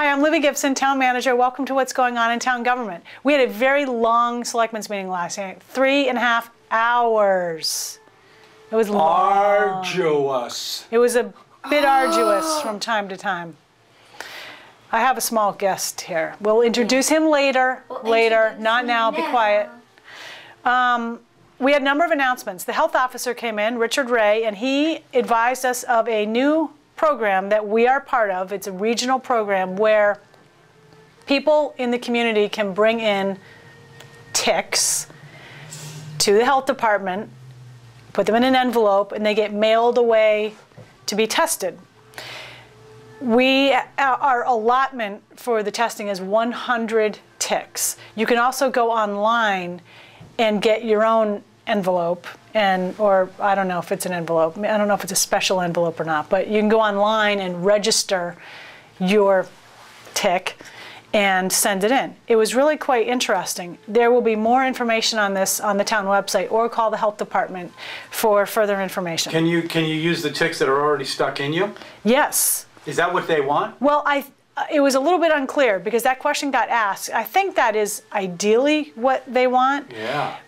Hi, I'm Libby Gibson, Town Manager. Welcome to What's Going On in Town Government. We had a very long Selectmen's meeting last night, 3.5 hours. It was long. Arduous. It was a bit arduous from time to time. I have a small guest here. We'll introduce him later. Not now. Be quiet. We had a number of announcements. The health officer came in, Richard Ray, and he advised us of a new program that we are part of. It's a regional program where people in the community can bring in ticks to the health department, put them in an envelope, and they get mailed away to be tested. Our allotment for the testing is 100 ticks. You can also go online and get your own envelope, or I don't know if it's an envelope. I don't know if it's a special envelope or not, but you can go online and register your tick and send it in. It was really quite interesting. There will be more information on this on the town website, or call the health department for further information. Can you use the ticks that are already stuck in you? Yes. Is that what they want? Well, it was a little bit unclear because that question got asked. I think that is ideally what they want. Yeah.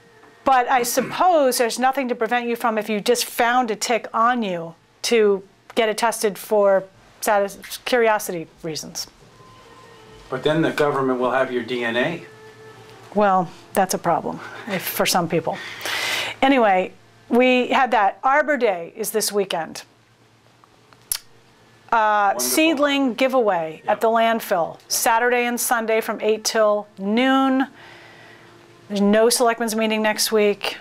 But I suppose there's nothing to prevent you from, if you just found a tick on you, to get it tested for curiosity reasons. But then the government will have your DNA. Well, that's a problem for some people. Anyway, we had that. Arbor Day is this weekend. Seedling giveaway at the landfill, Saturday and Sunday from 8 till noon. There's no selectmen's meeting next week.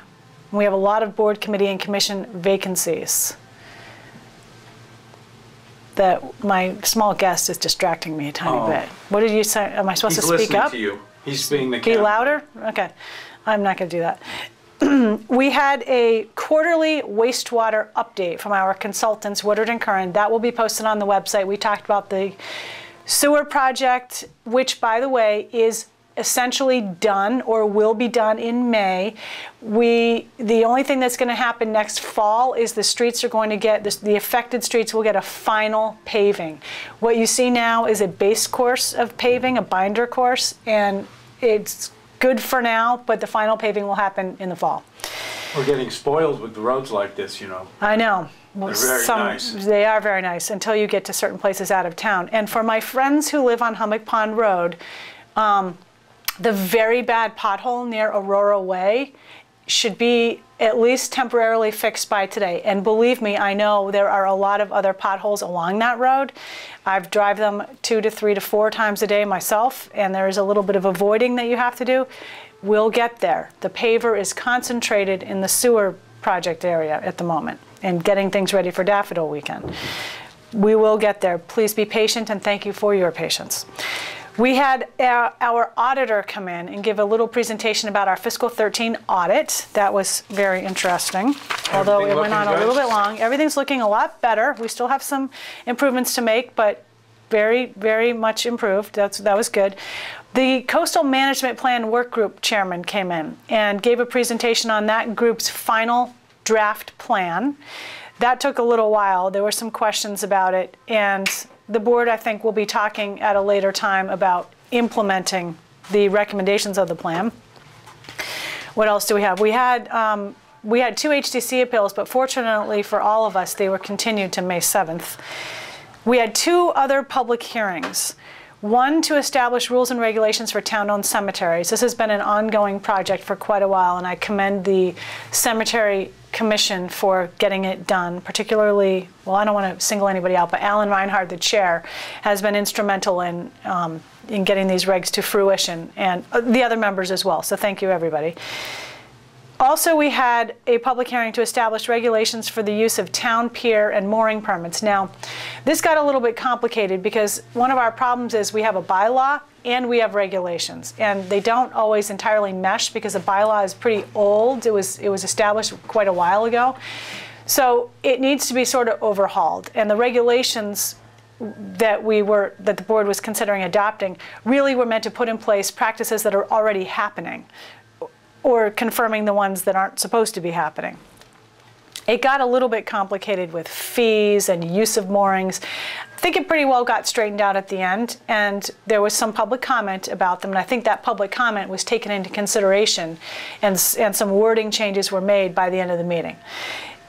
We have a lot of board, committee, and commission vacancies. My small guest is distracting me a tiny bit. What did you say? Am I supposed to speak up? He's listening to you. He's being the Be louder? Okay. I'm not going to do that. We had a quarterly wastewater update from our consultants, Woodard and Curran. That will be posted on the website. We talked about the sewer project, which, by the way, is essentially done, or will be done in May. The only thing that's going to happen next fall is the streets are going to get, the affected streets will get a final paving. What you see now is a base course of paving, a binder course, and it's good for now, but the final paving will happen in the fall. We're getting spoiled with the roads like this, you know. I know. They're very nice. They are very nice until you get to certain places out of town. And for my friends who live on Hummock Pond Road, the very bad pothole near Aurora Way should be at least temporarily fixed by today. And believe me, I know there are a lot of other potholes along that road. I've driven them 2 to 3 to 4 times a day myself, and there is a little bit of avoiding that you have to do. We'll get there. The paver is concentrated in the sewer project area at the moment and getting things ready for Daffodil Weekend. We will get there. Please be patient, and thank you for your patience. We had our auditor come in and give a little presentation about our fiscal 13 audit. That was very interesting, although it went on a little bit long. Everything's looking a lot better. We still have some improvements to make, but very, very much improved. That was good. The Coastal Management Plan Work Group chairman came in and gave a presentation on that group's final draft plan. That took a little while. There were some questions about it, and the board, I think, will be talking at a later time about implementing the recommendations of the plan. What else do we have? We had 2 HDC appeals, but fortunately for all of us, they were continued to May 7th. We had 2 other public hearings. One to establish rules and regulations for town-owned cemeteries. This has been an ongoing project for quite a while, and I commend the Cemetery Commission for getting it done, particularly, well, I don't want to single anybody out, but Alan Reinhardt, the chair, has been instrumental in getting these regs to fruition, and the other members as well, so thank you, everybody. Also, we had a public hearing to establish regulations for the use of town pier and mooring permits. Now, this got a little bit complicated because one of our problems is we have a bylaw and we have regulations, and they don't always entirely mesh because the bylaw is pretty old. It was established quite a while ago. So it needs to be sort of overhauled, and the regulations that the board was considering adopting really were meant to put in place practices that are already happening, or confirming the ones that aren't supposed to be happening. it got a little bit complicated with fees and use of moorings. I think it pretty well got straightened out at the end, and there was some public comment about them, and I think that public comment was taken into consideration, and some wording changes were made by the end of the meeting.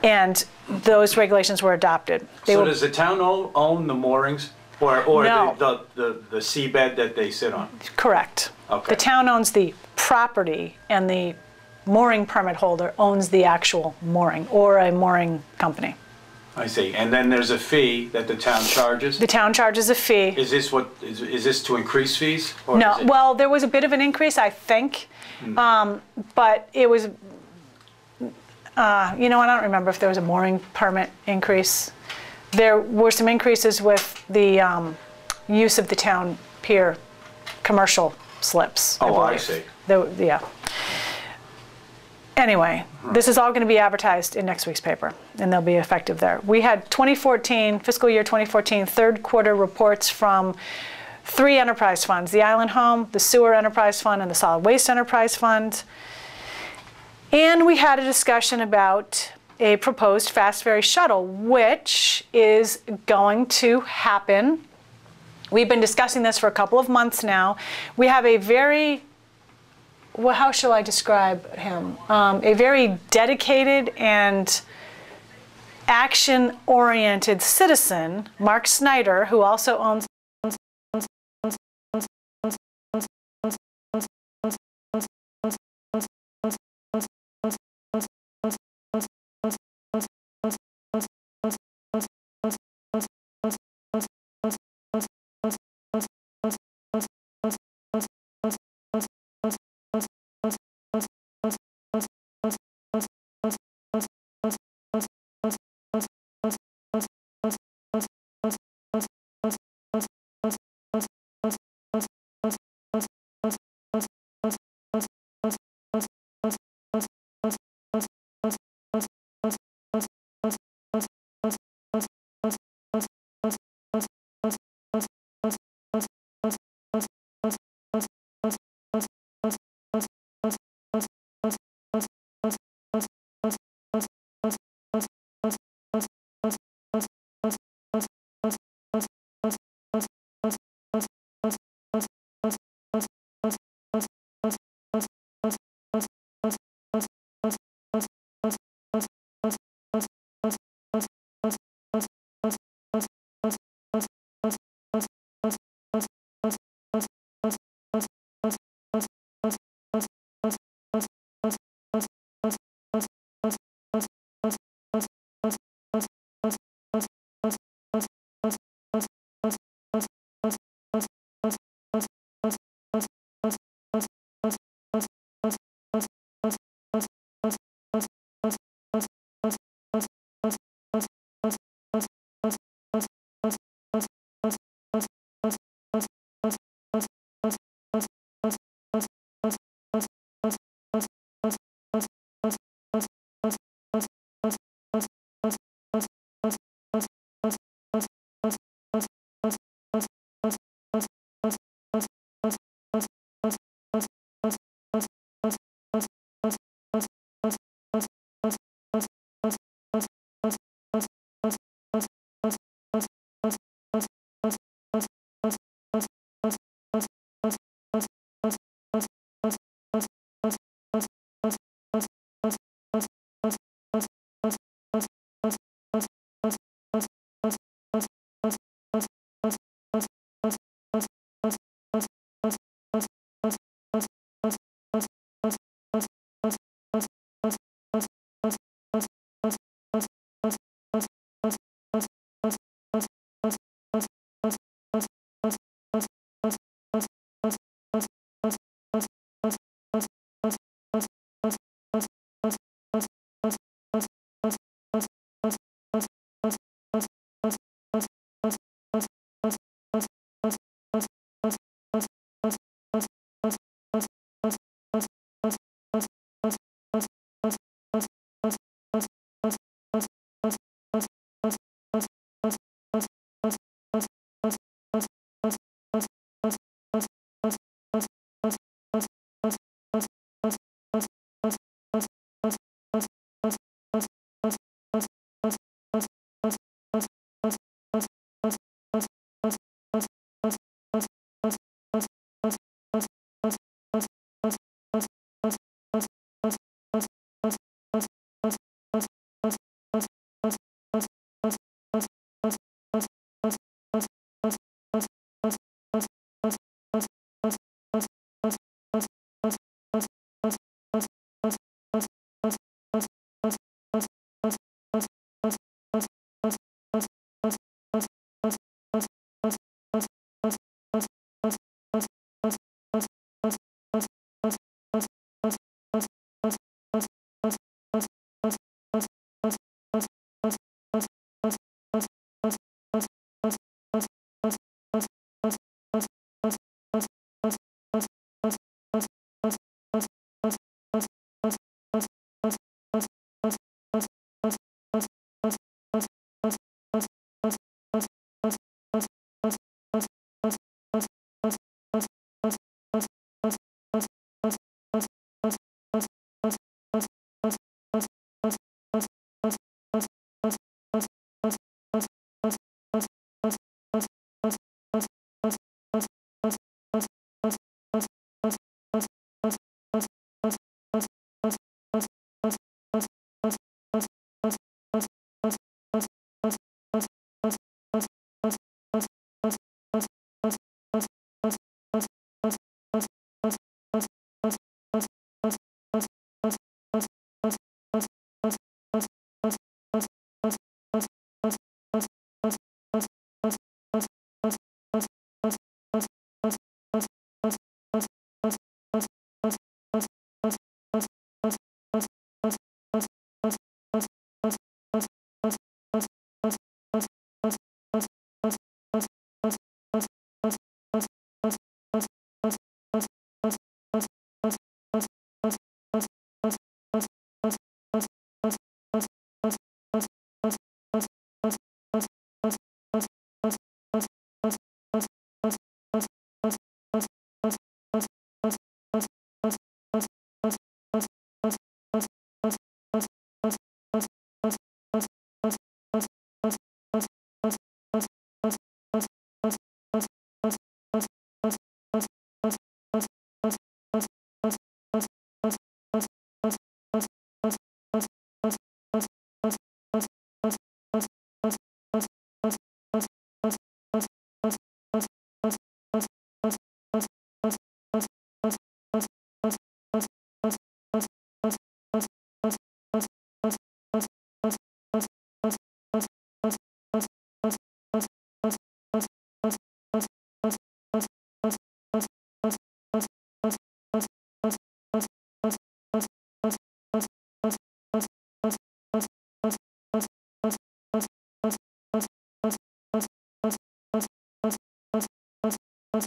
And those regulations were adopted. So does the town own the moorings, or No. the seabed that they sit on? Correct. Okay. The town owns the property, and the mooring permit holder owns the actual mooring, or a mooring company. I see. And then there's a fee that the town charges? The town charges a fee. Is this is this to increase fees? Or No, is it... well, there was a bit of an increase, I think, but it was, you know, I don't remember if there was a mooring permit increase. There were some increases with the use of the town pier commercial slips. Oh, I believe. see. Yeah. Anyway, this is all going to be advertised in next week's paper, and they'll be effective there. We had 2014, fiscal year 2014, third quarter reports from 3 enterprise funds: the Island Home, the Sewer Enterprise Fund, and the Solid Waste Enterprise Fund. And we had a discussion about a proposed fast ferry shuttle, which is going to happen. We've been discussing this for a couple of months now. We have a very, well, how shall I describe him? A very dedicated and action-oriented citizen, Mark Snyder, who also owns